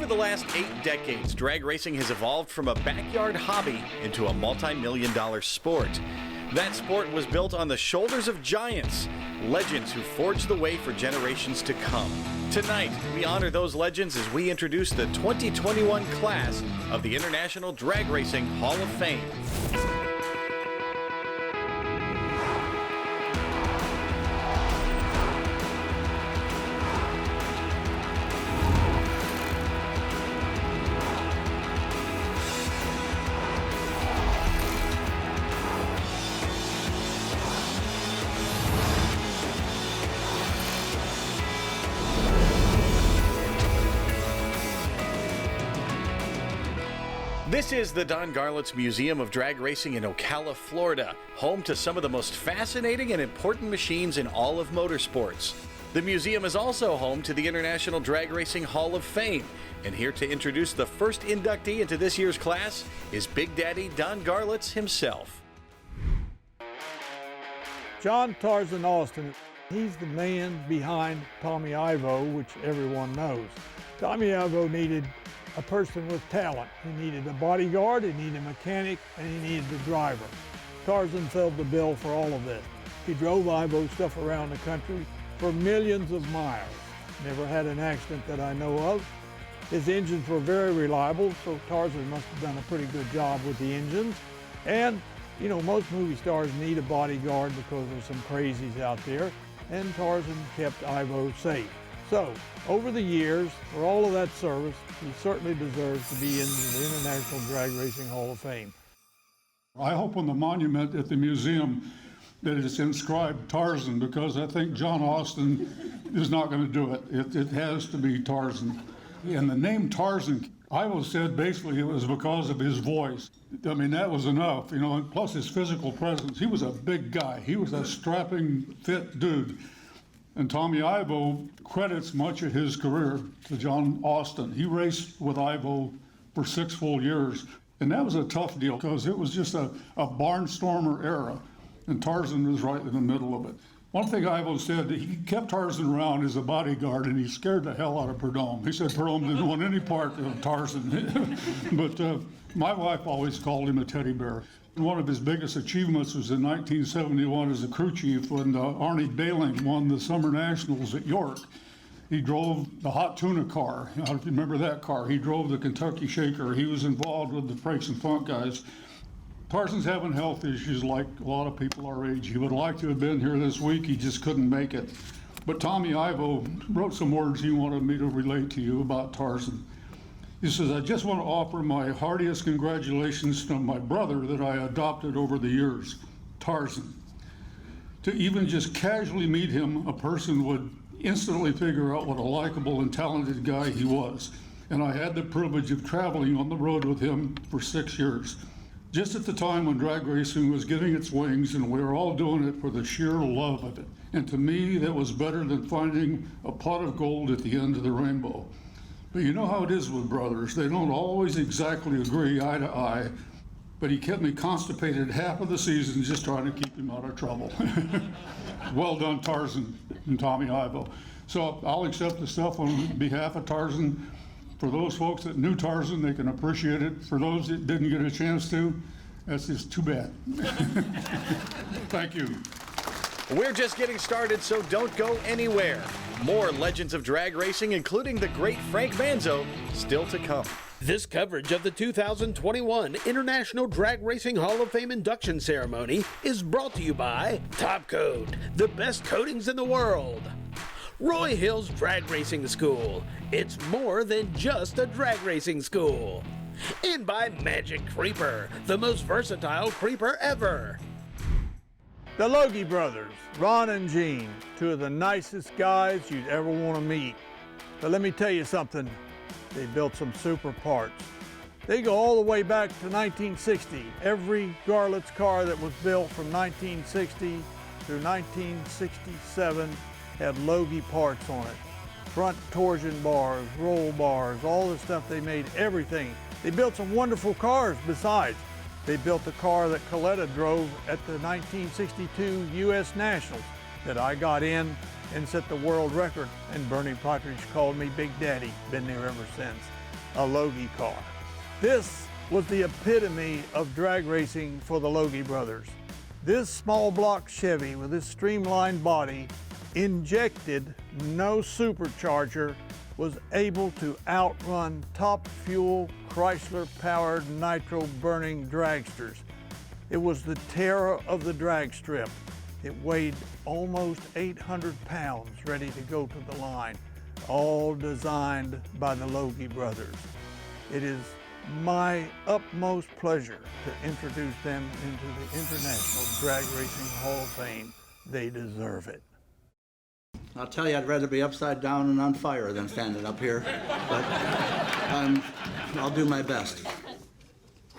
the last 8 decades, drag racing has evolved from a backyard hobby into a multi-million-dollar sport. That sport was built on the shoulders of giants, legends who forged the way for generations to come. Tonight, we honor those legends as we introduce the 2021 class of the International Drag Racing Hall of Fame. This is the Don Garlits Museum of Drag Racing in Ocala, Florida, home to some of the most fascinating and important machines in all of motorsports. The museum is also home to the International Drag Racing Hall of Fame, and here to introduce the first inductee into this year's class is Big Daddy Don Garlits himself. John Tarzan Austin, he's the man behind Tommy Ivo, which everyone knows. Tommy Ivo needed a person with talent. He needed a bodyguard, he needed a mechanic, and he needed a driver. Tarzan filled the bill for all of this. He drove Ivo stuff around the country for millions of miles. Never had an accident that I know of. His engines were very reliable, so Tarzan must have done a pretty good job with the engines. And, you know, most movie stars need a bodyguard because there's some crazies out there, and Tarzan kept Ivo safe. So, over the years, for all of that service, he certainly deserves to be in the International Drag Racing Hall of Fame. I hope on the monument at the museum that it's inscribed Tarzan, because I think John Austin is not going to do it. It has to be Tarzan. And the name Tarzan, Ivo said basically it was because of his voice. I mean, that was enough, you know, and plus his physical presence. He was a big guy. He was a strapping, fit dude. And Tommy Ivo credits much of his career to John Austin. He raced with Ivo for 6 full years. And that was a tough deal because it was just a barnstormer era. And Tarzan was right in the middle of it. One thing Ivo said, he kept Tarzan around as a bodyguard and he scared the hell out of Prudhomme. He said Prudhomme didn't want any part of Tarzan. But my wife always called him a teddy bear. One of his biggest achievements was in 1971 as a crew chief when Arnie Baling won the Summer Nationals at York. He drove the Hot Tuna car. I don't know if you remember that car. He drove the Kentucky Shaker. He was involved with the Frakes and Funk guys. Tarzan's having health issues like a lot of people our age. He would like to have been here this week. He just couldn't make it. But Tommy Ivo wrote some words he wanted me to relate to you about Tarzan. He says, I just want to offer my heartiest congratulations to my brother that I adopted over the years, Tarzan. To even just casually meet him, a person would instantly figure out what a likable and talented guy he was. And I had the privilege of traveling on the road with him for 6 years. Just at the time when drag racing was getting its wings and we were all doing it for the sheer love of it. And to me, that was better than finding a pot of gold at the end of the rainbow. But you know how it is with brothers. They don't always exactly agree eye to eye, but he kept me constipated half of the season just trying to keep him out of trouble. Well done, Tarzan and Tommy Ivo. So I'll accept the stuff on behalf of Tarzan. For those folks that knew Tarzan, they can appreciate it. For those that didn't get a chance to, that's just too bad. Thank you. We're just getting started, so don't go anywhere. More legends of drag racing, including the great Frank Manzo, still to come. This coverage of the 2021 International Drag Racing Hall of Fame induction ceremony is brought to you by Top Coat, the best coatings in the world. Roy Hill's Drag Racing School. It's more than just a drag racing school. And by Magic Creeper, the most versatile creeper ever. The Logee Brothers, Ron and Jean, two of the nicest guys you'd ever want to meet. But let me tell you something, they built some super parts. They go all the way back to 1960. Every Garlits car that was built from 1960 through 1967 had Logee parts on it. Front torsion bars, roll bars, all the stuff they made, everything. They built some wonderful cars besides. They built the car that Coletta drove at the 1962 U.S. Nationals that I got in and set the world record. And Bernie Partridge called me Big Daddy. Been there ever since. A Logee car. This was the epitome of drag racing for the Logee Brothers. This small block Chevy with this streamlined body, injected, no supercharger, was able to outrun top fuel Chrysler-powered nitro-burning dragsters. It was the terror of the drag strip. It weighed almost 800 pounds, ready to go to the line, all designed by the Logee Brothers. It is my utmost pleasure to introduce them into the International Drag Racing Hall of Fame. They deserve it. I'll tell you, I'd rather be upside down and on fire than standing up here, but I'll do my best.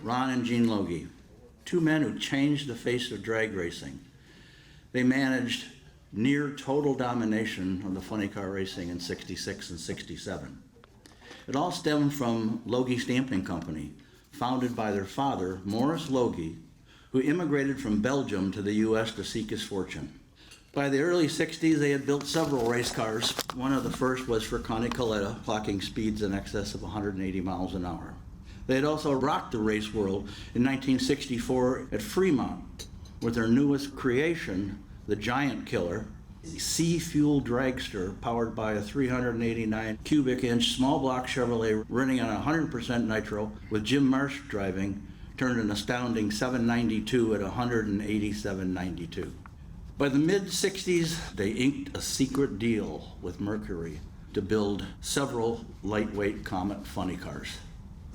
Ron and Jean Logie, two men who changed the face of drag racing. They managed near total domination of the funny car racing in '66 and '67. It all stemmed from Logie Stamping Company, founded by their father, Maurice Logie, who immigrated from Belgium to the US to seek his fortune. By the early 60s, they had built several race cars. One of the first was for Connie Coletta, clocking speeds in excess of 180 miles an hour. They had also rocked the race world in 1964 at Fremont with their newest creation, the Giant Killer, sea-fuel dragster powered by a 389 cubic inch small block Chevrolet running on 100% nitro with Jim Marsh driving, turned an astounding 792 at 187.92. By the mid-60s, they inked a secret deal with Mercury to build several lightweight Comet funny cars.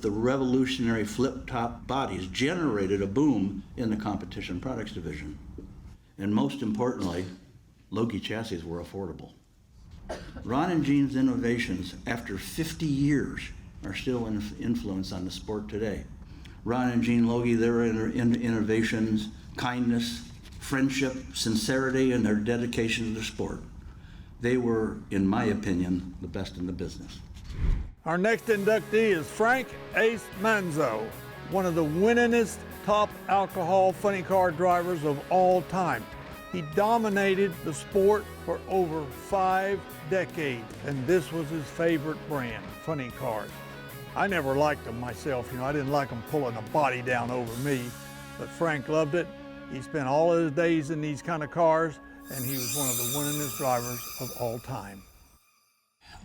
The revolutionary flip-top bodies generated a boom in the competition products division. And most importantly, Logee chassis were affordable. Ron and Jean's innovations, after 50 years, are still an influence on the sport today. Ron and Jean Logie, their innovations, kindness, friendship, sincerity, and their dedication to the sport. They were, in my opinion, the best in the business. Our next inductee is Frank Ace Manzo, one of the winningest top alcohol funny car drivers of all time. He dominated the sport for over 5 decades, and this was his favorite brand, funny cars. I never liked them myself, I didn't like them pulling a body down over me, but Frank loved it. He spent all his days in these kind of cars, and he was one of the winningest drivers of all time.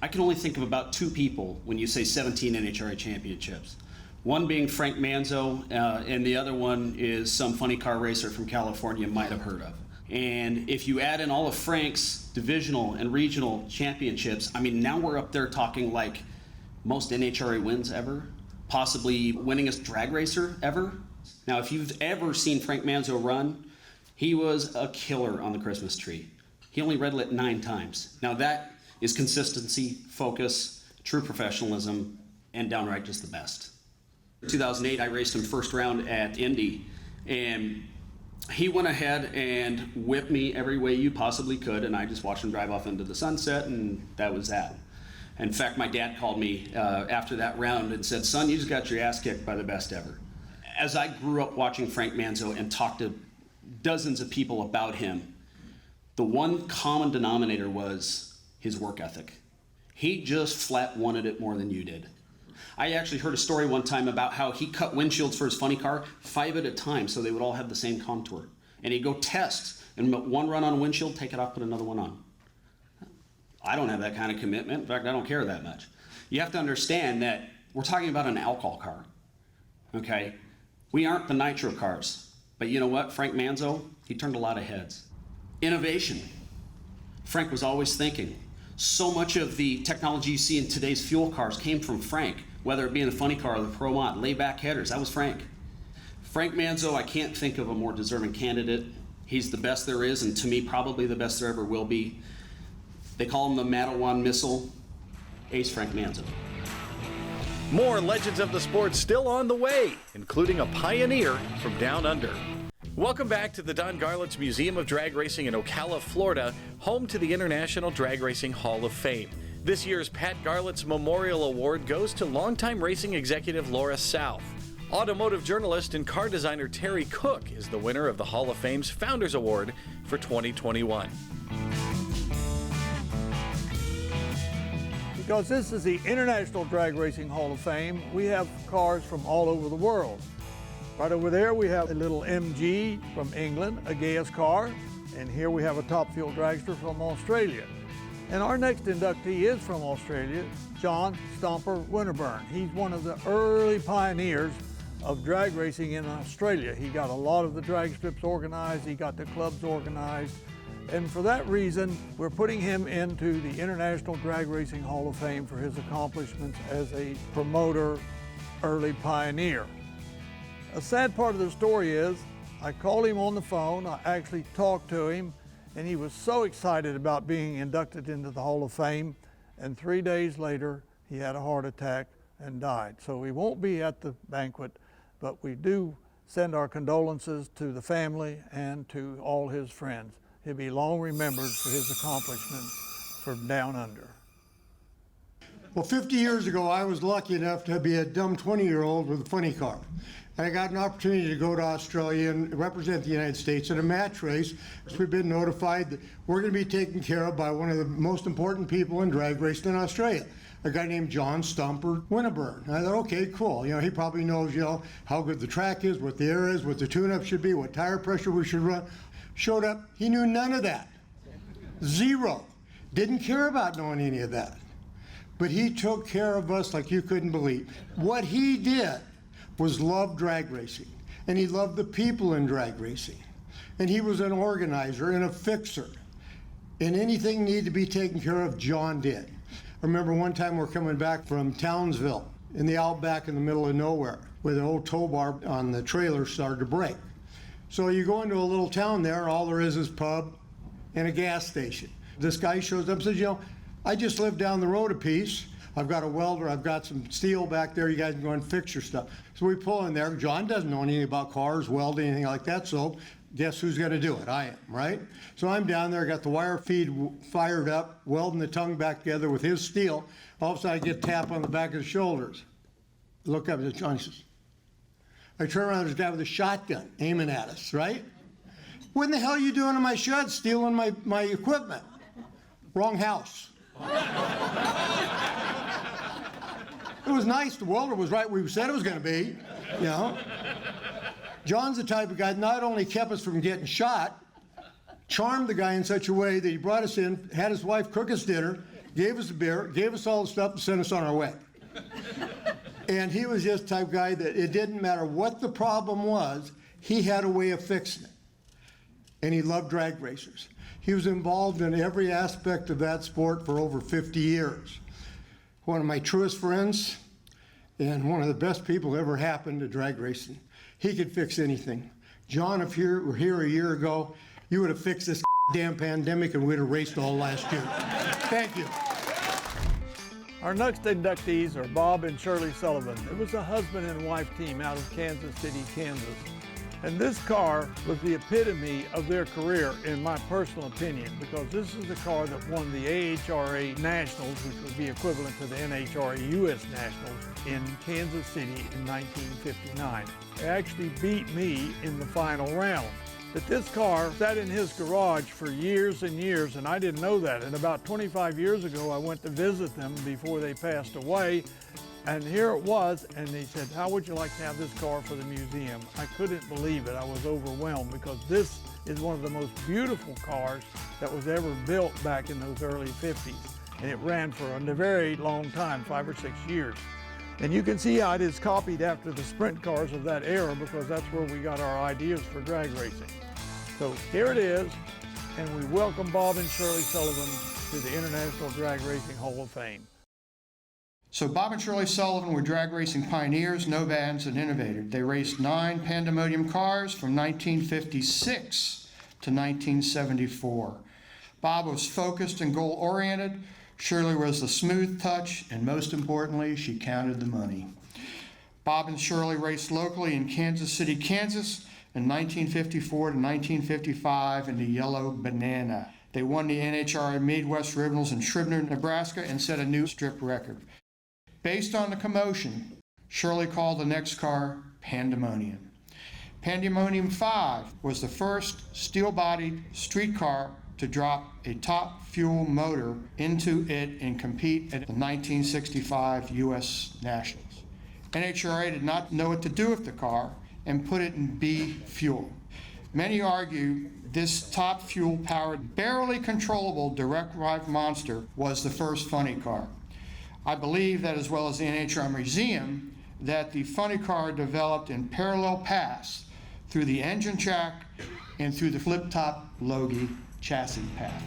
I can only think of about 2 people when you say 17 NHRA championships. One being Frank Manzo, and the other one is some funny car racer from California you might have heard of. And if you add in all of Frank's divisional and regional championships, now we're up there talking like most NHRA wins ever, possibly winningest drag racer ever. Now, if you've ever seen Frank Manzo run, he was a killer on the Christmas tree. He only red lit 9 times. Now that is consistency, focus, true professionalism, and downright just the best. In 2008, I raced him first round at Indy, and he went ahead and whipped me every way you possibly could, and I just watched him drive off into the sunset, and that was that. In fact, my dad called me after that round and said, "Son, you just got your ass kicked by the best ever." As I grew up watching Frank Manzo and talked to dozens of people about him, the one common denominator was his work ethic. He just flat wanted it more than you did. I actually heard a story one time about how he cut windshields for his funny car 5 at a time so they would all have the same contour. And he'd go test, and one run on a windshield, take it off, put another one on. I don't have that kind of commitment. In fact, I don't care that much. You have to understand that we're talking about an alcohol car, okay? We aren't the nitro cars. But you know what? Frank Manzo, he turned a lot of heads. Innovation. Frank was always thinking. So much of the technology you see in today's fuel cars came from Frank, whether it be in the funny car or the Pro Mod, layback headers, that was Frank. Frank Manzo, I can't think of a more deserving candidate. He's the best there is, and to me, probably the best there ever will be. They call him the Madawan Missile, Ace Frank Manzo. More legends of the sport still on the way, including a pioneer from down under. Welcome back to the Don Garlits Museum of Drag Racing in Ocala, Florida, home to the International Drag Racing Hall of Fame. This year's Pat Garlits Memorial Award goes to longtime racing executive Laura South. Automotive journalist and car designer Terry Cook is the winner of the Hall of Fame's Founders Award for 2021. Because this is the International Drag Racing Hall of Fame, we have cars from all over the world. Right over there we have a little MG from England, a Gaius car, and here we have a top fuel dragster from Australia. And our next inductee is from Australia, John Stomper Winterburn. He's one of the early pioneers of drag racing in Australia. He got a lot of the drag strips organized, he got the clubs organized, and for that reason, we're putting him into the International Drag Racing Hall of Fame for his accomplishments as a promoter, early pioneer. A sad part of the story is, I called him on the phone, I actually talked to him, and he was so excited about being inducted into the Hall of Fame, and 3 days later, he had a heart attack and died. So he won't be at the banquet, but we do send our condolences to the family and to all his friends. He'll be long remembered for his accomplishments from down under. Well, 50 years ago, I was lucky enough to be a dumb 20-year-old with a funny car. And I got an opportunity to go to Australia and represent the United States in a match race. So we've been notified that we're going to be taken care of by one of the most important people in drag racing in Australia, a guy named John Stomper Winterburn. And I thought, okay, cool. You know, he probably knows, you know, how good the track is, what the air is, what the tune-up should be, what tire pressure we should run. Showed up, he knew none of that. Zero. Didn't care about knowing any of that. But he took care of us like you couldn't believe. What he did was love drag racing, and he loved the people in drag racing. And he was an organizer and a fixer. And anything needed to be taken care of, John did. I remember one time we're coming back from Townsville in the outback in the middle of nowhere, where the old tow bar on the trailer started to break. So you go into a little town there, all there is pub and a gas station. This guy shows up and says, you know, I just live down the road a piece. I've got a welder, I've got some steel back there, you guys can go and fix your stuff. So we pull in there. John doesn't know anything about cars, welding, anything like that, so guess who's gonna do it? I am, right? So I'm down there, got the wire feed fired up, welding the tongue back together with his steel. All of a sudden I get a tap on the back of the shoulders. Look up at John, he says, I turn around, there's a guy with a shotgun aiming at us, right? What in the hell are you doing in my shed, stealing my equipment? Wrong house. It was nice, the welder was right where we said it was gonna be, you know? John's the type of guy that not only kept us from getting shot, charmed the guy in such a way that he brought us in, had his wife cook us dinner, gave us a beer, gave us all the stuff, and sent us on our way. And he was just the type of guy that it didn't matter what the problem was, he had a way of fixing it. And he loved drag racers. He was involved in every aspect of that sport for over 50 years. One of my truest friends and one of the best people ever happened to drag racing. He could fix anything. John, if you were here a year ago, you would have fixed this damn pandemic and we'd have raced all last year. Thank you. Our next inductees are Bob and Shirley Sullivan. It was a husband and wife team out of Kansas City, Kansas. And this car was the epitome of their career, in my personal opinion, because this is the car that won the AHRA Nationals, which would be equivalent to the NHRA US Nationals, in Kansas City in 1959. It actually beat me in the final round. But this car sat in his garage for years and years, and I didn't know that. And about 25 years ago, I went to visit them before they passed away, and here it was, and they said, how would you like to have this car for the museum? I couldn't believe it. I was overwhelmed, because this is one of the most beautiful cars that was ever built back in those early 50s. And it ran for a very long time, 5 or 6 years. And you can see how it is copied after the sprint cars of that era, because that's where we got our ideas for drag racing. So here it is, and we welcome Bob and Shirley Sullivan to the International Drag Racing Hall of Fame. So Bob and Shirley Sullivan were drag racing pioneers, novads, and innovators. They raced 9 Pandemonium cars from 1956 to 1974. Bob was focused and goal-oriented. Shirley was the smooth touch, and most importantly, she counted the money. Bob and Shirley raced locally in Kansas City, Kansas in 1954 to 1955 in the Yellow Banana. They won the NHRA Midwest Regionals in Shribner, Nebraska, and set a new strip record. Based on the commotion, Shirley called the next car Pandemonium. Pandemonium 5 was the first steel-bodied street car to drop a top fuel motor into it and compete at the 1965 U.S. Nationals. NHRA did not know what to do with the car and put it in B fuel. Many argue this top fuel-powered, barely controllable direct drive monster was the first funny car. I believe that, as well as the NHRA Museum, that the funny car developed in parallel paths through the engine jack and through the flip-top Logee chassis path.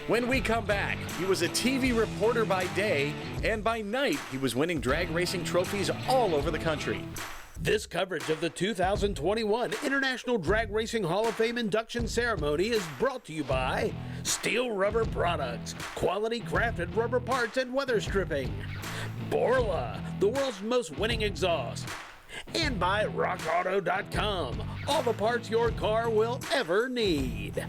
When we come back, he was a TV reporter by day, and by night he was winning drag racing trophies all over the country. This coverage of the 2021 International Drag Racing Hall of Fame induction ceremony is brought to you by Steel Rubber Products, quality crafted rubber parts and weather stripping, Borla, the world's most winning exhaust, and by RockAuto.com, all the parts your car will ever need.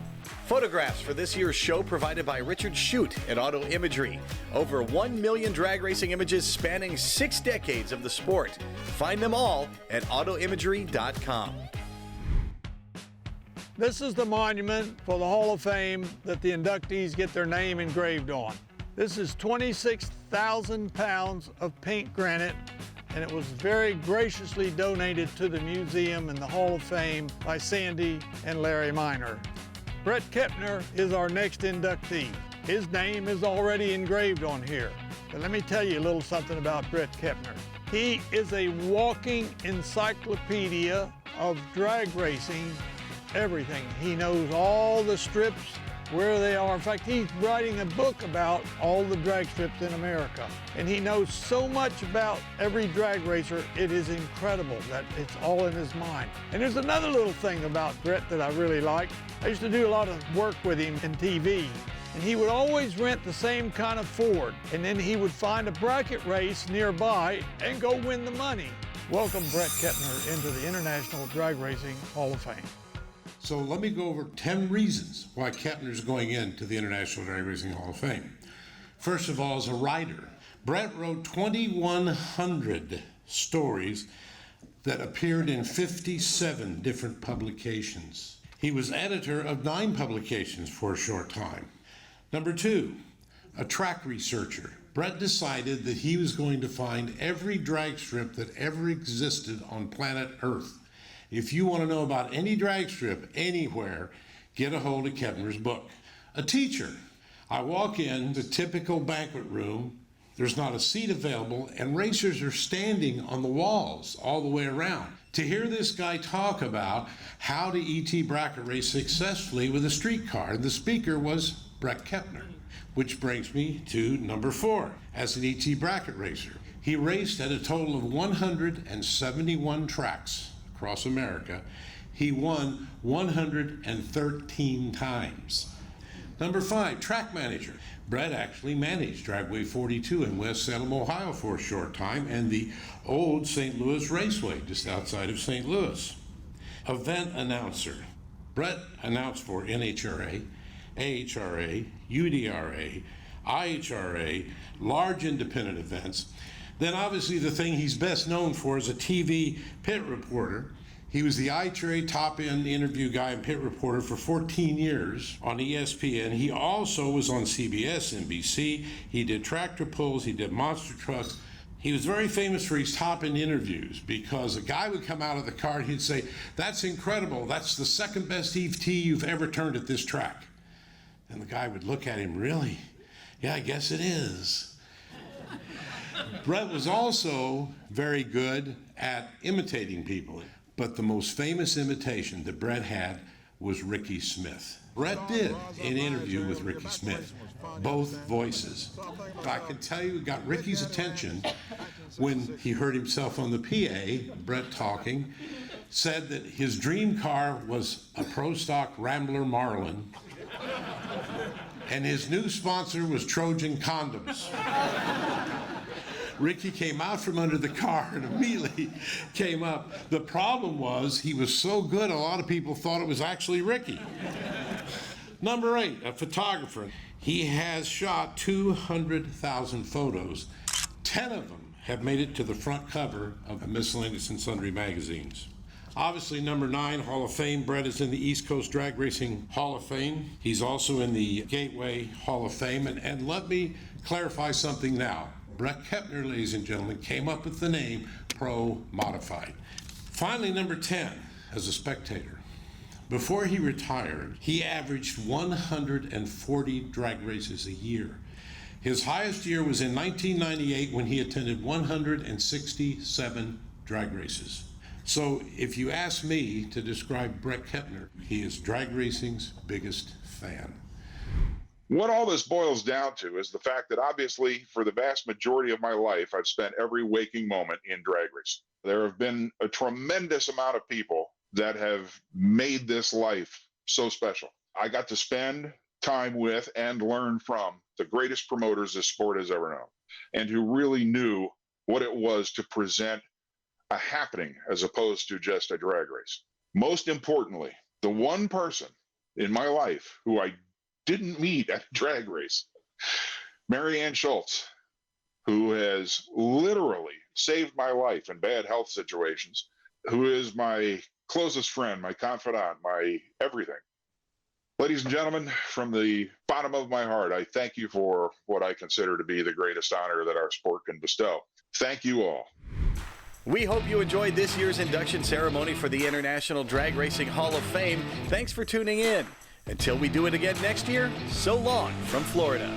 Photographs for this year's show provided by Richard Shute at Auto Imagery. Over 1 million drag racing images spanning 6 decades of the sport. Find them all at autoimagery.com. This is the monument for the Hall of Fame that the inductees get their name engraved on. This is 26,000 pounds of paint granite, and it was very graciously donated to the museum and the Hall of Fame by Sandy and Larry Miner. Brett Kettner is our next inductee. His name is already engraved on here. But let me tell you a little something about Brett Kettner. He is a walking encyclopedia of drag racing, everything. He knows all the strips, where they are. In fact, he's writing a book about all the drag strips in America. And he knows so much about every drag racer, it is incredible that it's all in his mind. And there's another little thing about Brett that I really like. I used to do a lot of work with him in TV. And he would always rent the same kind of Ford. And then he would find a bracket race nearby and go win the money. Welcome Brett Kettner into the International Drag Racing Hall of Fame. So let me go over 10 reasons why Kettner's going into the International Drag Racing Hall of Fame. First of all, as a writer, Brett wrote 2,100 stories that appeared in 57 different publications. He was editor of 9 publications for a short time. Number 2, a track researcher. Brett decided that he was going to find every drag strip that ever existed on planet Earth. If you want to know about any drag strip anywhere, get a hold of Kepner's book. A teacher. I walk in the typical banquet room, there's not a seat available, and racers are standing on the walls all the way around. To hear this guy talk about how to ET bracket race successfully with a streetcar, and the speaker was Brett Kettner, which brings me to number 4, as an ET bracket racer. He raced at a total of 171 tracks across America. He won 113 times. Number 5, track manager. Brett actually managed Dragway 42 in West Salem, Ohio for a short time, and the old St. Louis Raceway just outside of St. Louis. Event announcer. Brett announced for NHRA, AHRA, UDRA, IHRA, large independent events. Then obviously the thing he's best known for is a TV pit reporter. He was the IHRA top-end interview guy and pit reporter for 14 years on ESPN. He also was on CBS, NBC. He did tractor pulls, he did monster trucks. He was very famous for his top-end interviews because a guy would come out of the car and he'd say, "That's incredible, that's the second best ET you've ever turned at this track." And the guy would look at him, "Really? Yeah, I guess it is." Brett was also very good at imitating people, but the most famous imitation that Brett had was Ricky Smith. Brett did an interview with Ricky Smith, both voices. I can tell you it got Ricky's attention when he heard himself on the PA, Brett talking, said that his dream car was a Pro Stock Rambler Marlin, and his new sponsor was Trojan Condoms. Ricky came out from under the car and immediately came up. The problem was he was so good, a lot of people thought it was actually Ricky. Number 8, a photographer. He has shot 200,000 photos. 10 of them have made it to the front cover of the Miscellaneous and Sundry magazines. Obviously, number 9, Hall of Fame. Brett is in the East Coast Drag Racing Hall of Fame. He's also in the Gateway Hall of Fame. And let me clarify something now. Brett Kettner, ladies and gentlemen, came up with the name Pro Modified. Finally, number 10, as a spectator. Before he retired, he averaged 140 drag races a year. His highest year was in 1998 when he attended 167 drag races. So if you ask me to describe Brett Kettner, he is drag racing's biggest fan. What all this boils down to is the fact that obviously for the vast majority of my life, I've spent every waking moment in drag racing. There have been a tremendous amount of people that have made this life so special. I got to spend time with and learn from the greatest promoters this sport has ever known, and who really knew what it was to present a happening as opposed to just a drag race. Most importantly, the one person in my life who I didn't meet at a drag race, Mary Ann Schultz, who has literally saved my life in bad health situations, who is my closest friend, my confidant, my everything. Ladies and gentlemen, from the bottom of my heart, I thank you for what I consider to be the greatest honor that our sport can bestow. Thank you all. We hope you enjoyed this year's induction ceremony for the International Drag Racing Hall of Fame. Thanks for tuning in. Until we do it again next year, so long from Florida.